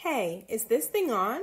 Hey, is this thing on?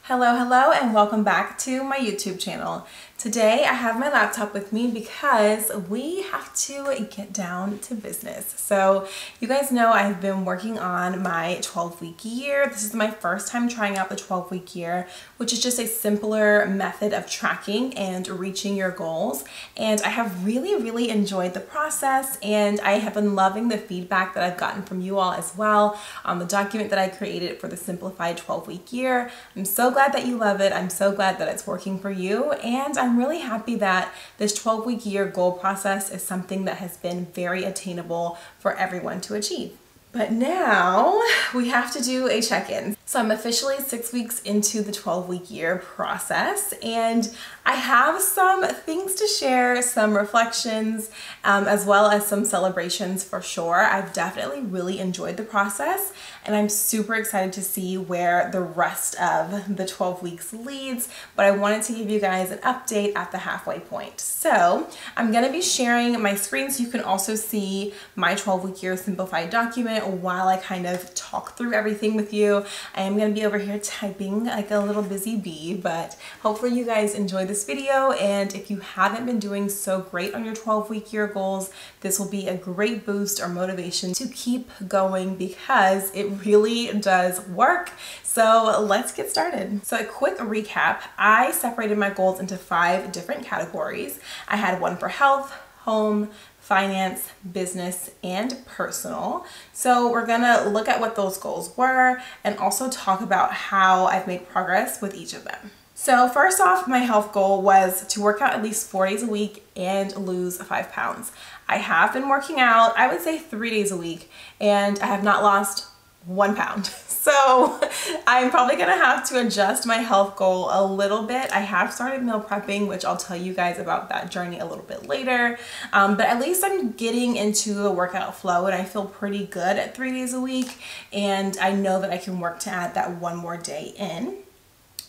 Hello, and welcome back to my YouTube channel. Today I have my laptop with me because we have to get down to business. So you guys know I've been working on my 12-week year. This is my first time trying out the 12-week year, which is just a simpler method of tracking and reaching your goals. And I have really enjoyed the process, and I have been loving the feedback that I've gotten from you all as well on the document that I created for the Simplified 12-week year. I'm so glad that you love it. I'm so glad that it's working for you, and I'm really happy that this 12-week year goal process is something that has been very attainable for everyone to achieve. But now we have to do a check-in. So I'm officially 6 weeks into the 12-week year process, and I have some things to share, some reflections, as well as some celebrations for sure. I've definitely really enjoyed the process, and I'm super excited to see where the rest of the 12 weeks leads, but I wanted to give you guys an update at the halfway point. So I'm gonna be sharing my screen so you can also see my 12-week year simplified document while I kind of talk through everything with you. I am gonna be over here typing like a little busy bee, but hopefully you guys enjoy this video, and if you haven't been doing so great on your 12-week year goals, this will be a great boost or motivation to keep going because it really does work. So let's get started. So a quick recap, I separated my goals into 5 different categories. I had one for health, home, finance, business, and personal. So we're gonna look at what those goals were and also talk about how I've made progress with each of them. So first off, my health goal was to work out at least 4 days a week and lose 5 pounds. I have been working out, I would say 3 days a week, and I have not lost 1 pound. So I'm probably gonna have to adjust my health goal a little bit. I have started meal prepping, which I'll tell you guys about that journey a little bit later. But at least I'm getting into the workout flow, and I feel pretty good at 3 days a week. And I know that I can work to add that one more day in.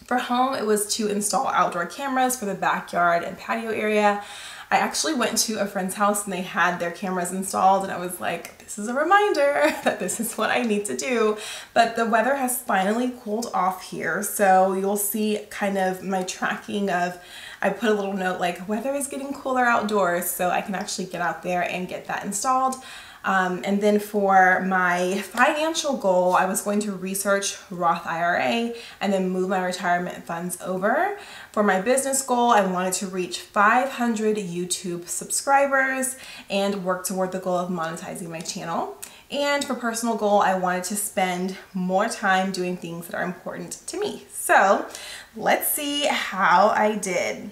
For home, it was to install outdoor cameras for the backyard and patio area. I actually went to a friend's house and they had their cameras installed, and I was like, this is a reminder that this is what I need to do. But the weather has finally cooled off here, so you'll see kind of my tracking of, I put a little note like weather is getting cooler outdoors, so I can actually get out there and get that installed. And then for my financial goal, I was going to research Roth IRA and then move my retirement funds over. For my business goal, I wanted to reach 500 YouTube subscribers and work toward the goal of monetizing my channel. And for personal goal, I wanted to spend more time doing things that are important to me. So let's see how I did.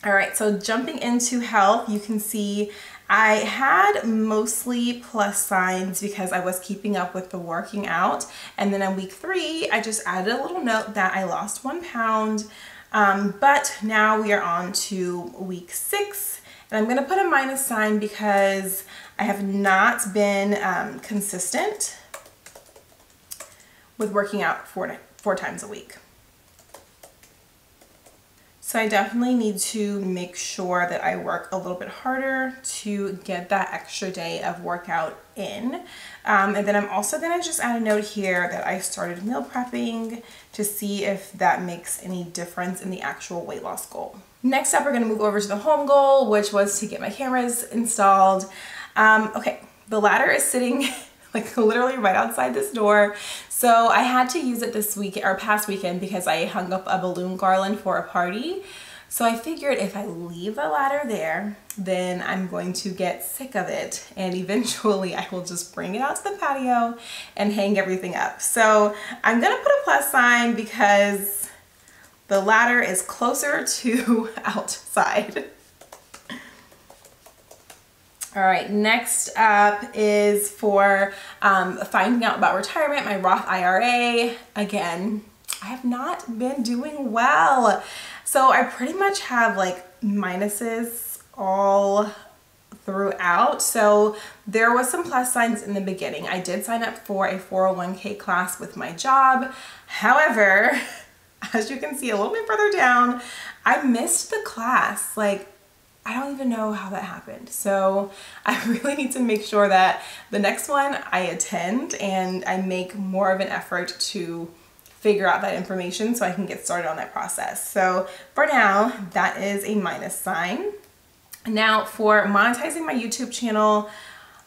All right, so jumping into health, you can see I had mostly plus signs because I was keeping up with the working out. And then on week 3, I just added a little note that I lost 1 pound. But now we are on to week 6, and I'm gonna put a minus sign because I have not been consistent with working out four times a week. So I definitely need to make sure that I work a little bit harder to get that extra day of workout in. And then I'm also gonna just add a note here that I started meal prepping to see if that makes any difference in the actual weight loss goal. Next up, we're gonna move over to the home goal, which was to get my cameras installed. Okay, the ladder is sitting like literally right outside this door. So I had to use it this week or past weekend because I hung up a balloon garland for a party. So I figured if I leave the ladder there, then I'm going to get sick of it, and eventually I will just bring it out to the patio and hang everything up. So I'm gonna put a plus sign because the ladder is closer to outside. All right, next up is for finding out about retirement, my Roth IRA. Again, I have not been doing well. So I pretty much have like minuses all throughout. So there was some plus signs in the beginning. I did sign up for a 401k class with my job. However, as you can see a little bit further down, I missed the class. Like, I don't even know how that happened. So I really need to make sure that the next one I attend and I make more of an effort to figure out that information so I can get started on that process. So for now, that is a minus sign. Now for monetizing my YouTube channel,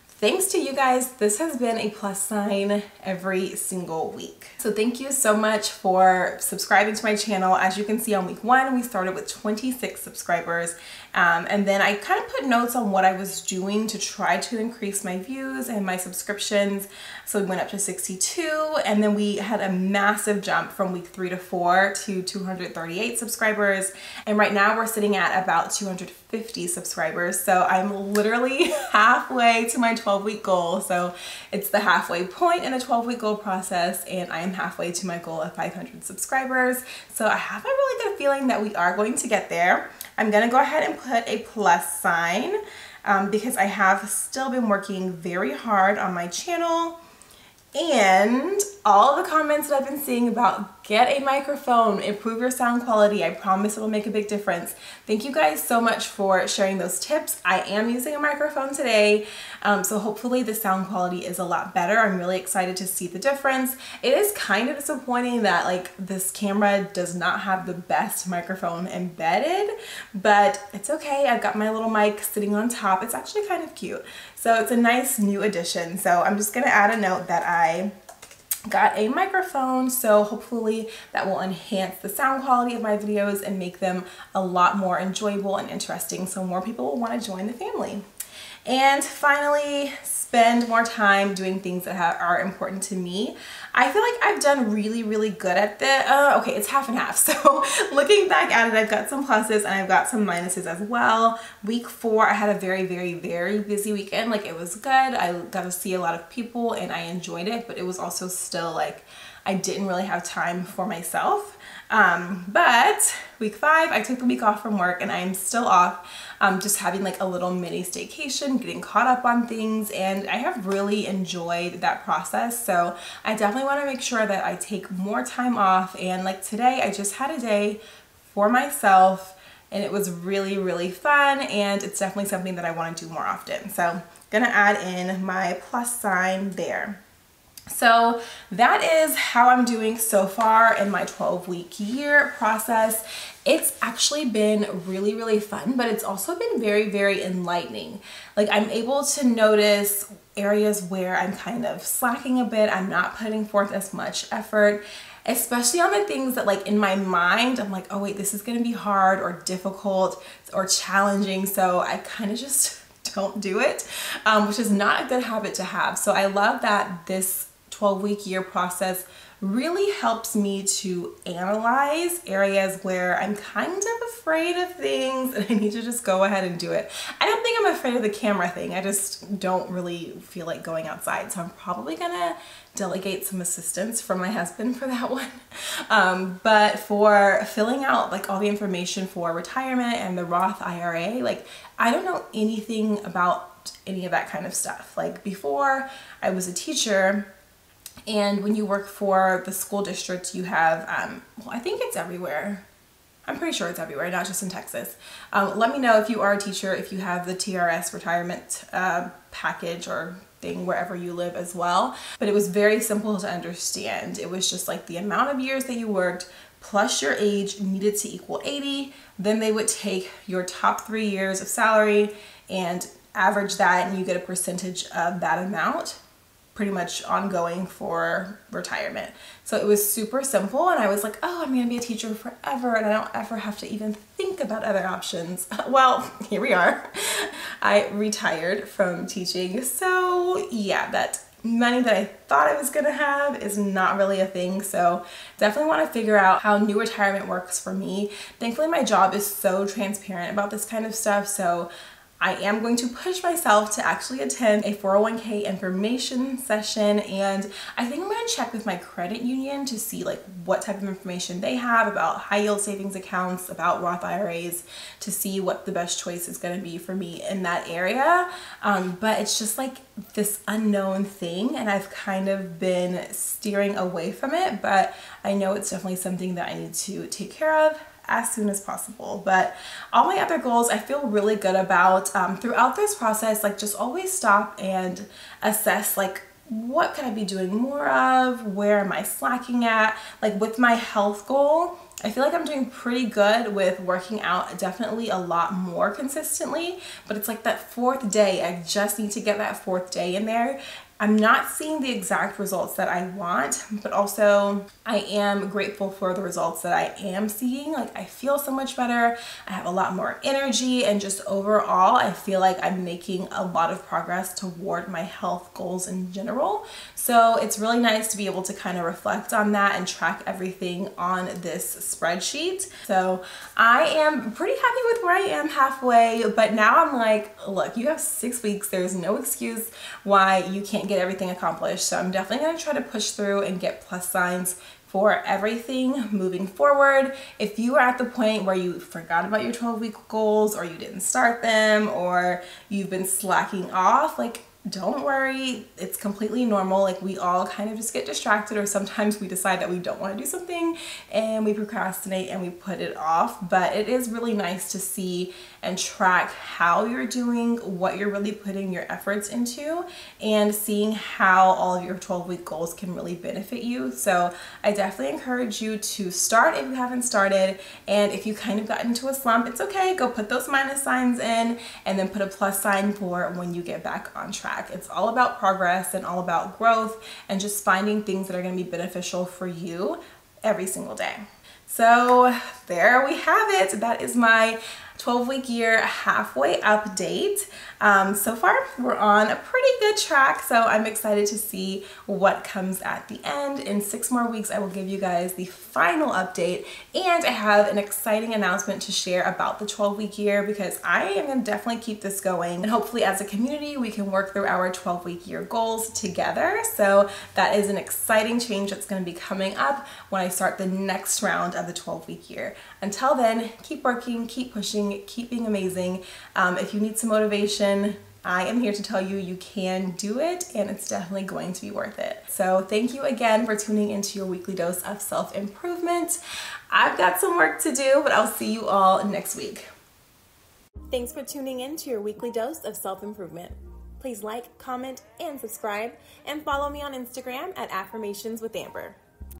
thanks to you guys, this has been a plus sign every single week. So thank you so much for subscribing to my channel. As you can see, on week 1, we started with 26 subscribers. And then I kind of put notes on what I was doing to try to increase my views and my subscriptions. So we went up to 62, and then we had a massive jump from week 3 to 4 to 238 subscribers. And right now we're sitting at about 250 subscribers. So I'm literally halfway to my 12-week goal. So it's the halfway point in a 12-week goal process, and I am halfway to my goal of 500 subscribers. So I have a really good feeling that we are going to get there. I'm gonna go ahead and put a plus sign because I have still been working very hard on my channel, and all the comments that I've been seeing about get a microphone, improve your sound quality, I promise it'll make a big difference. Thank you guys so much for sharing those tips. I am using a microphone today, so hopefully the sound quality is a lot better. I'm really excited to see the difference. It is kind of disappointing that like this camera does not have the best microphone embedded, but it's okay. I've got my little mic sitting on top. It's actually kind of cute. So it's a nice new addition. So I'm just gonna add a note that I got a microphone, so hopefully that will enhance the sound quality of my videos and make them a lot more enjoyable and interesting, so more people will want to join the family. And finally, spend more time doing things that are important to me. I feel like I've done really good at this. Okay, it's half and half. So looking back at it, I've got some pluses and I've got some minuses as well. Week 4, I had a very busy weekend. Like, it was good. I got to see a lot of people and I enjoyed it, but it was also still like I didn't really have time for myself. But week 5, I took the week off from work and I am still off, just having like a little mini staycation, getting caught up on things, and I have really enjoyed that process. So I definitely want to make sure that I take more time off, and like today I just had a day for myself and it was really fun, and it's definitely something that I want to do more often. So I'm gonna add in my plus sign there. So that is how I'm doing so far in my 12-week year process. It's actually been really fun, but it's also been very enlightening. Like, I'm able to notice areas where I'm kind of slacking a bit. I'm not putting forth as much effort, especially on the things that like in my mind, I'm like, oh wait, this is gonna be hard or difficult or challenging. So I kind of just don't do it, which is not a good habit to have. So I love that this 12-week year process really helps me to analyze areas where I'm kind of afraid of things and I need to just go ahead and do it. I don't think I'm afraid of the camera thing. I just don't really feel like going outside. So I'm probably gonna delegate some assistance from my husband for that one. But for filling out like all the information for retirement and the Roth IRA, like I don't know anything about any of that kind of stuff. Like before, I was a teacher, and when you work for the school district, you have, well, I think it's everywhere. I'm pretty sure it's everywhere, not just in Texas. Let me know if you are a teacher, if you have the TRS retirement package or thing wherever you live as well. But it was very simple to understand. It was just like the amount of years that you worked plus your age needed to equal 80. Then they would take your top 3 years of salary and average that, and you get a percentage of that amount, pretty much ongoing for retirement. So it was super simple, and I was like, oh, I'm gonna be a teacher forever and I don't ever have to even think about other options. Well, here we are. I retired from teaching. So yeah, that money that I thought I was gonna have is not really a thing. So definitely want to figure out how new retirement works for me. Thankfully, my job is so transparent about this kind of stuff. So I am going to push myself to actually attend a 401k information session, and I think I'm going to check with my credit union to see like what type of information they have about high yield savings accounts, about Roth IRAs, to see what the best choice is going to be for me in that area. But it's just like this unknown thing, and I've kind of been steering away from it, but I know it's definitely something that I need to take care of as soon as possible. But all my other goals I feel really good about. Throughout this process, like just always stop and assess like what could I be doing more of? Where am I slacking at? Like with my health goal, I feel like I'm doing pretty good with working out definitely a lot more consistently, but it's like that fourth day, I just need to get that fourth day in there. I'm not seeing the exact results that I want, but also I am grateful for the results that I am seeing. Like I feel so much better. I have a lot more energy, and just overall, I feel like I'm making a lot of progress toward my health goals in general. So it's really nice to be able to kind of reflect on that and track everything on this spreadsheet. So I am pretty happy with where I am halfway, but now I'm like, look, you have 6 weeks. There's no excuse why you can't get everything accomplished. So I'm definitely going to try to push through and get plus signs for everything moving forward. If you are at the point where you forgot about your 12-week goals, or you didn't start them, or you've been slacking off, like don't worry, it's completely normal. Like we all kind of just get distracted, or sometimes we decide that we don't want to do something and we procrastinate and we put it off. But it is really nice to see and track how you're doing, what you're really putting your efforts into, and seeing how all of your 12-week goals can really benefit you. So I definitely encourage you to start if you haven't started, and if you kind of got into a slump, it's okay, go put those minus signs in and then put a plus sign for when you get back on track. It's all about progress and all about growth and just finding things that are going to be beneficial for you every single day. So there we have it. That is my 12-week year halfway update. So far we're on a pretty good track, so I'm excited to see what comes at the end. In 6 more weeks I will give you guys the final update, and I have an exciting announcement to share about the 12-week year, because I am going to definitely keep this going, and hopefully as a community we can work through our 12-week year goals together. So that is an exciting change that's going to be coming up when I start the next round of the 12-week year. Until then, keep working, keep pushing, keep being amazing. If you need some motivation, I am here to tell you you can do it, and it's definitely going to be worth it. So thank you again for tuning into your weekly dose of self-improvement. I've got some work to do, but I'll see you all next week. Thanks for tuning in to your weekly dose of self-improvement. Please like, comment, and subscribe, and follow me on Instagram at Affirmations with Amber.